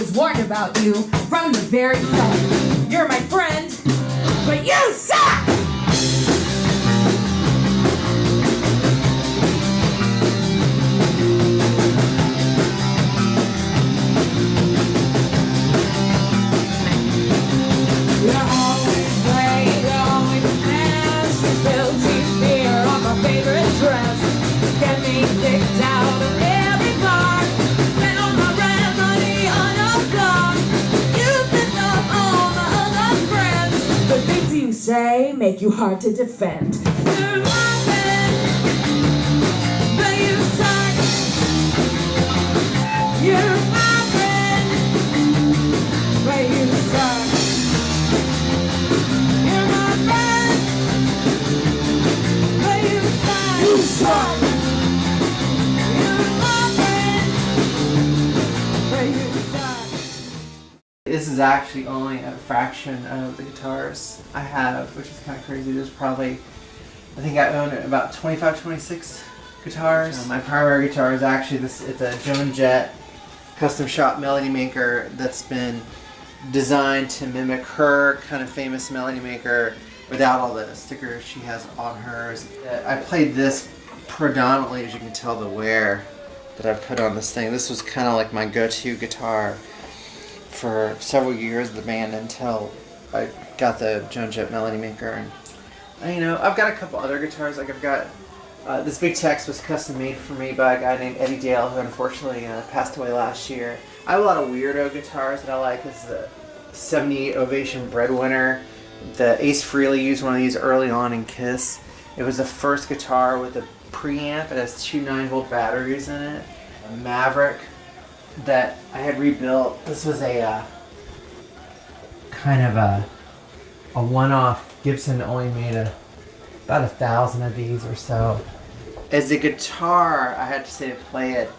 was warned about you from the very start. You're my friend, but you suck! Say make you hard to defend. You're my friend, but you suck. You're my friend, but you suck. You're my friend, but you suck. You suck. You're my friend, but you suck. This is actually only a fraction of the guitars I have, which is kind of crazy. There's probably, I think I own about 25, 26 guitars. My primary guitar is actually this, it's a Joan Jett custom shop melody maker that's been designed to mimic her kind of famous melody maker without all the stickers she has on hers. I played this predominantly, as you can tell the wear that I've put on this thing. This was kind of like my go-to guitar for several years of the band until I got the Joan Jett melody maker. And you know, I've got a couple other guitars. Like I've got this Big Tex was custom made for me by a guy named Eddie Dale, who unfortunately passed away last year. I have a lot of weirdo guitars that I like. This is a 78 Ovation Breadwinner. The Ace Frehley used one of these early on in Kiss. It was the first guitar with a preamp. It has two 9-volt batteries in it. A Maverick that I had rebuilt. This was a kind of a one-off. Gibson only made about 1,000 of these or so. As a guitar, I had to say to play it,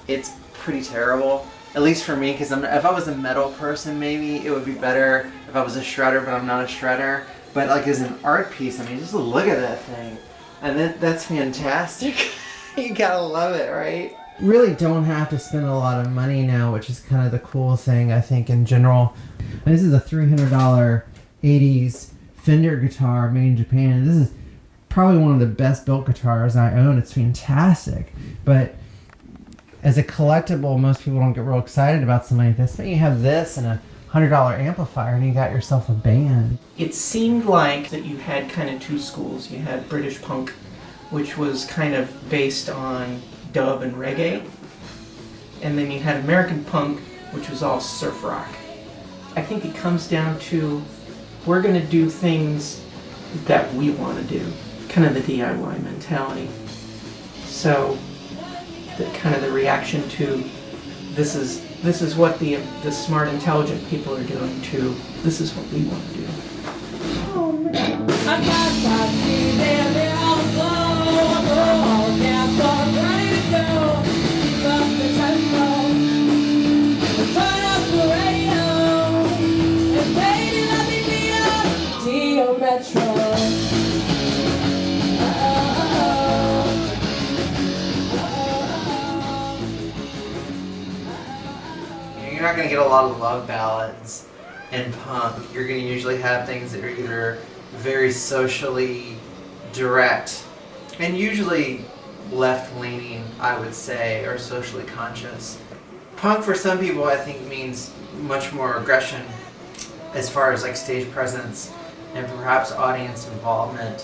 it's pretty terrible. At least for me, because if I was a metal person, maybe it would be better if I was a shredder, but I'm not a shredder. But like as an art piece, I mean, just look at that thing. And that's fantastic. You gotta love it, right? Really don't have to spend a lot of money now, which is kind of the cool thing, I think, in general. And this is a $300 80s Fender guitar made in Japan. This is probably one of the best built guitars I own. It's fantastic. But as a collectible, most people don't get real excited about something like this. But you have this and a $100 amplifier and you got yourself a band. It seemed like that you had kind of two schools. You had British punk, which was kind of based on dub and reggae, and then you had American punk, which was all surf rock. I think it comes down to we're going to do things that we want to do, kind of the DIY mentality. So the kind of the reaction to this is what the smart, intelligent people are doing to this is what we want to do. You're not going to get a lot of love ballads in punk. You're going to usually have things that are either very socially direct and usually left-leaning, I would say, or socially conscious. Punk for some people I think means much more aggression as far as like stage presence and perhaps audience involvement,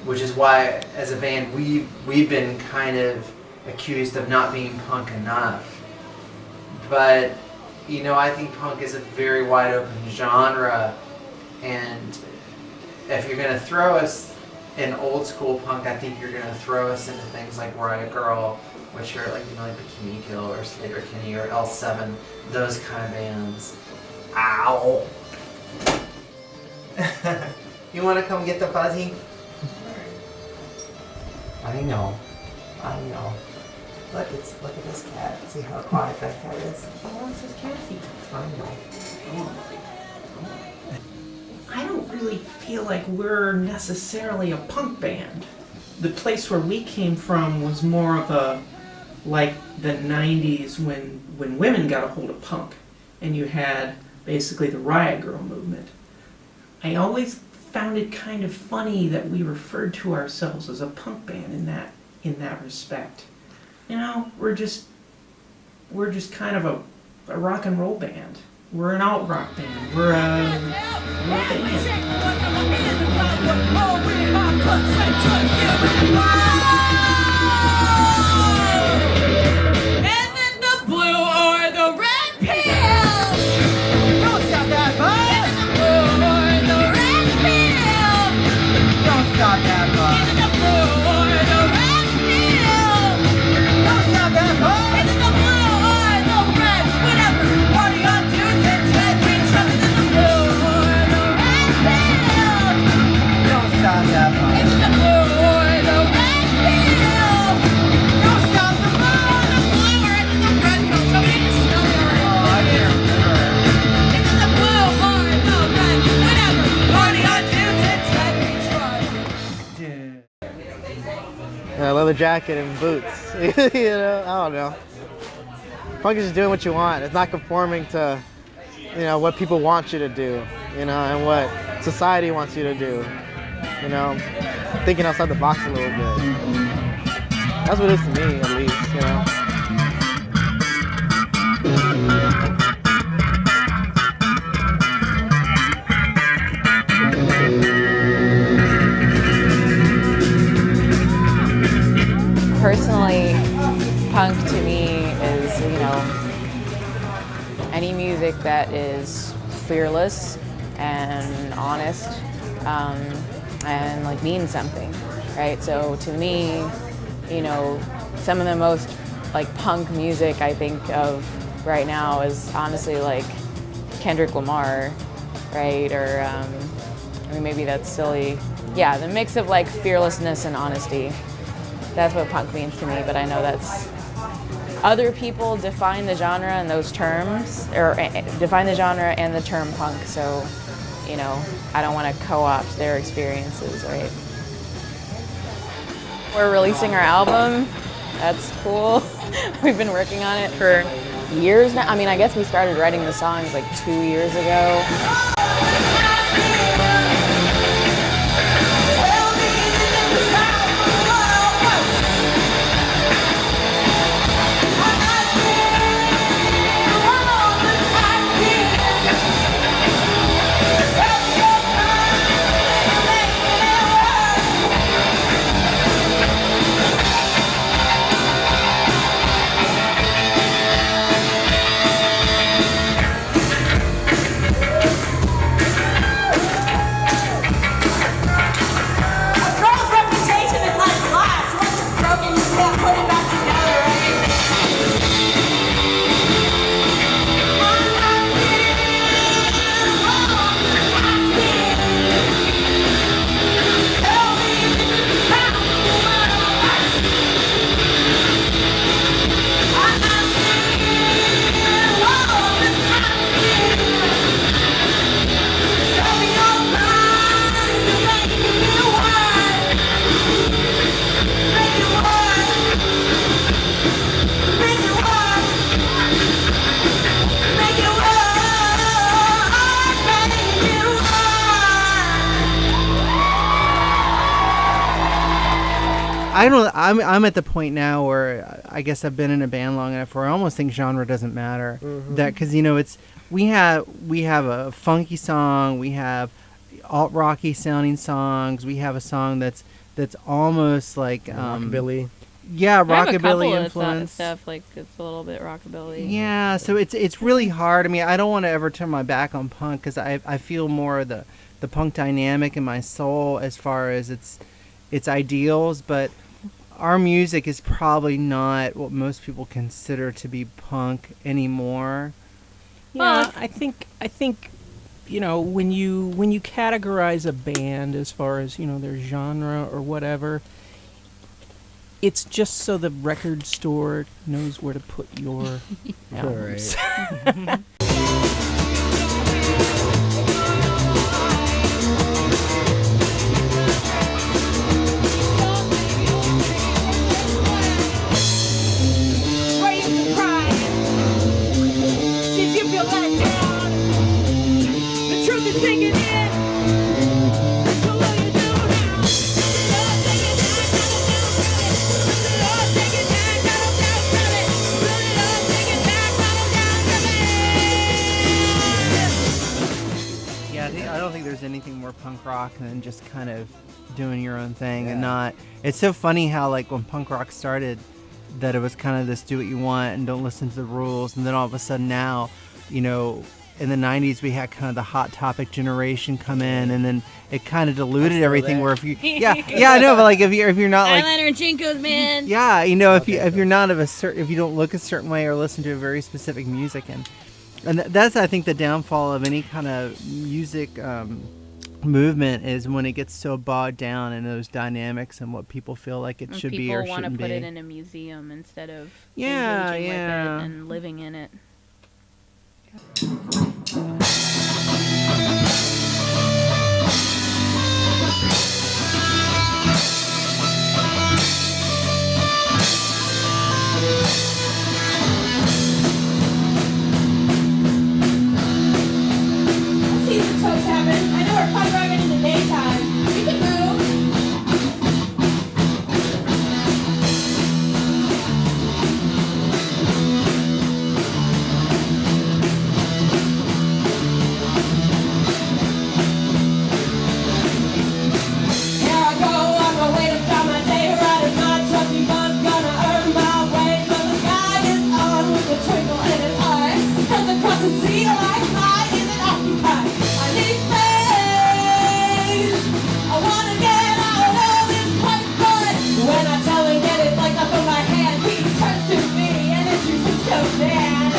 which is why as a band we've been kind of accused of not being punk enough. But you know, I think punk is a very wide open genre, and if you're going to throw us in old school punk, I think you're going to throw us into things like Riot Girl, which are like, you know, like Bikini Kill or Slater Kinney or L7, those kind of bands. Ow! You want to come get the fuzzy? I know. Look at this cat. See how quiet that cat is? Oh, it's just catty. I know. I don't really feel like we're necessarily a punk band. The place where we came from was more of a, like the 90s when women got a hold of punk. and you had basically the Riot Girl movement. I always found it kind of funny that we referred to ourselves as a punk band in that respect. You know, we're just kind of a rock and roll band. We're an alt rock band. We're a band. A leather jacket and boots. You know, I don't know. Punk is just doing what you want. It's not conforming to, you know, what people want you to do, you know, and what society wants you to do. You know, thinking outside the box a little bit. That's what it is to me, at least, you know. Personally, punk to me is, you know, any music that is fearless and honest, and like means something, right? So to me, you know, some of the most like punk music I think of right now is honestly like Kendrick Lamar, right? Or I mean, maybe that's silly. Yeah, the mix of like fearlessness and honesty. That's what punk means to me, but I know that's other people define the genre and those terms, or define the genre and the term punk, so, you know, I don't want to co-opt their experiences, right? We're releasing our album. That's cool. We've been working on it for years now. I mean, I guess we started writing the songs like 2 years ago. I'm at the point now where I guess I've been in a band long enough where I almost think genre doesn't matter. Mm-hmm. That because you know we have a funky song, we have alt rocky sounding songs, we have a song that's almost like rockabilly. Yeah, I have a couple rockabilly of influence. stuff like it's a little bit rockabilly. Yeah, so it's really hard. I mean, I don't want to ever turn my back on punk because I feel more of the punk dynamic in my soul as far as its ideals, but our music is probably not what most people consider to be punk anymore. Yeah, I think you know, when you categorize a band as far as, you know, their genre or whatever, it's just so the record store knows where to put your albums. Right. Did you feel like singing it. So will you do now? Lord, take it down, Lord, take it down, Lord, take it down, Yeah, I don't think there's anything more punk rock than just kind of doing your own thing and not. It's so funny how like when punk rock started, that it was kind of this do what you want and don't listen to the rules, and then all of a sudden now, you know, in the 90s we had kind of the Hot Topic generation come in, and then it kind of diluted everything. Where if you yeah I know, but like if you're not like Eyeliner and Jinkos, man. yeah, you know, if you're not of a certain, if you don't look a certain way or listen to a very specific music, and that's I think the downfall of any kind of music movement is when it gets so bogged down in those dynamics and what people feel like it should be or shouldn't be. People want to put it in a museum instead of engaging with it and living in it. See some toes happen. I know we're punk rocking in the daytime. We can move. Here I go on my way to start my day. Riding my trusty bus, gonna earn my way. But the sky is on with a twinkle in his eye. Comes across the sea like I isn't occupied. I need space. I wanna get out of this pipe, but when I tell him get it like up in my hand, he turns to me and introduces to man.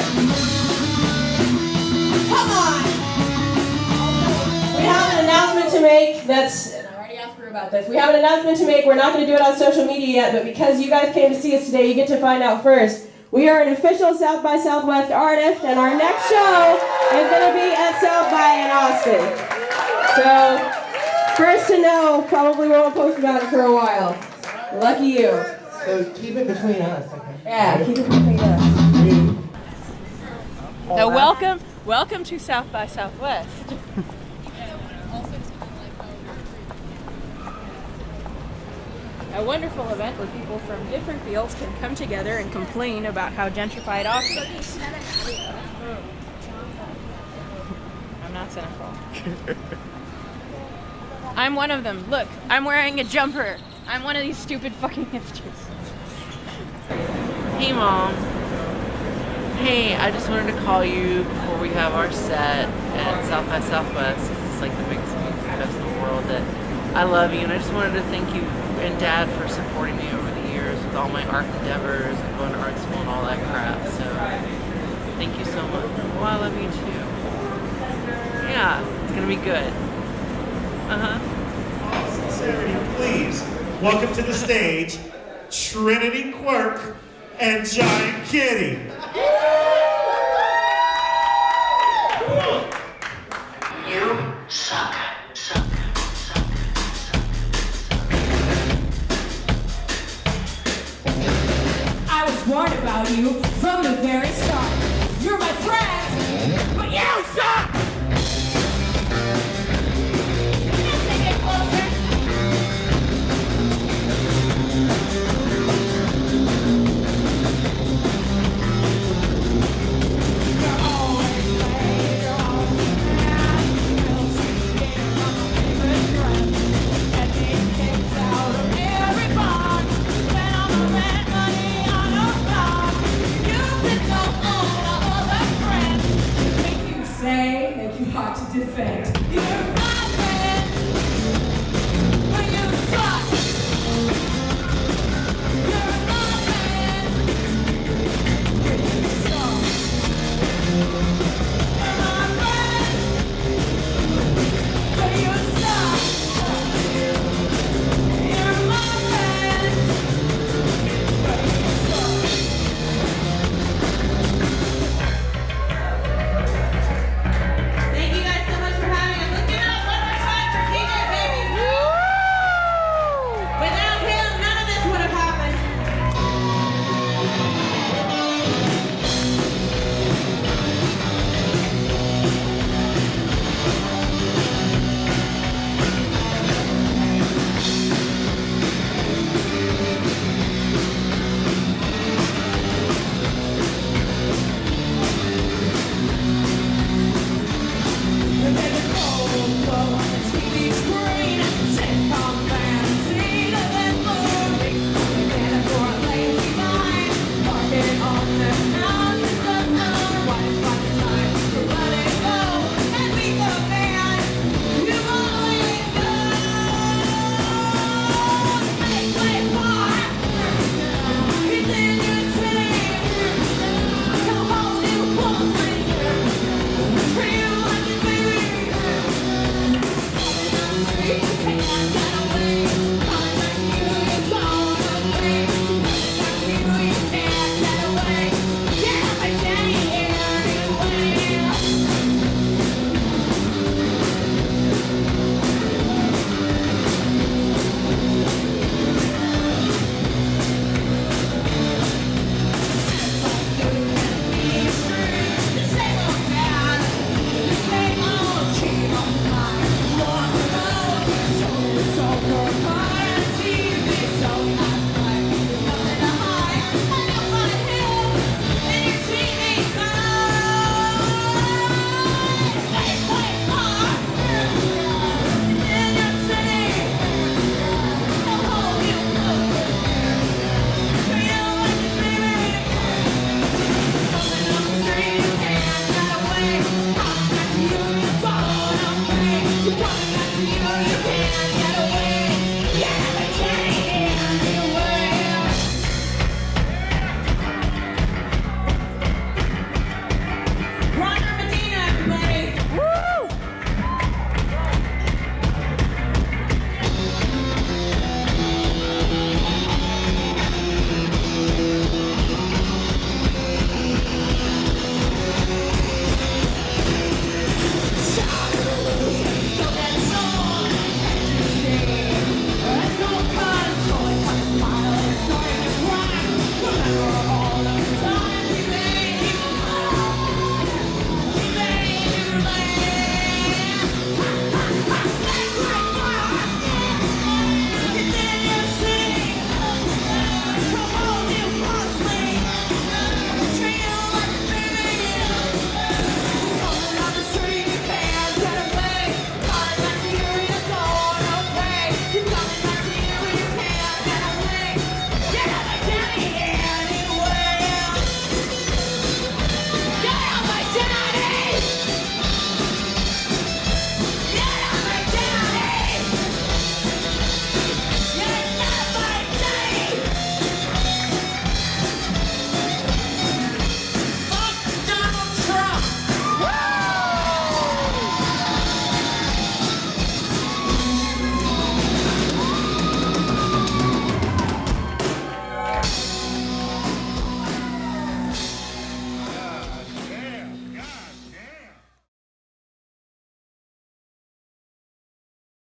Come on. We have an announcement to make. That's. I already asked her about this. We have an announcement to make. We're not going to do it on social media yet, but because you guys came to see us today, you get to find out first. We are an official South by Southwest artist, and our next show is going to be at South by in Austin. So, first to know, probably won't post about it for a while. Lucky you. So keep it between us, okay? Yeah, keep it between us. So welcome to South by Southwest. A wonderful event where people from different fields can come together and complain about how gentrified Austin is. I'm not cynical. I'm one of them. Look, I'm wearing a jumper. I'm one of these stupid fucking hipsters. Hey Mom. Hey, I just wanted to call you before we have our set at South by Southwest. It's like the biggest music festival in the world that I love you, and I just wanted to thank you and Dad for supporting me over the years with all my art endeavors and going to art school and all that crap. So thank you so much. Well, I love you too. Yeah, it's gonna be good. Please welcome to the stage Trinity Quirk and Giant Kitty. You suck. I was warned about you from the very start. You're my friend, but you suck! Take it closer. You're always late, you're always mad. You'll see me on my favorite dress. And it kicks out of every box. Then I'm a red money on a box. You pick up all the other friends. Make you say, make you hard to defend. You're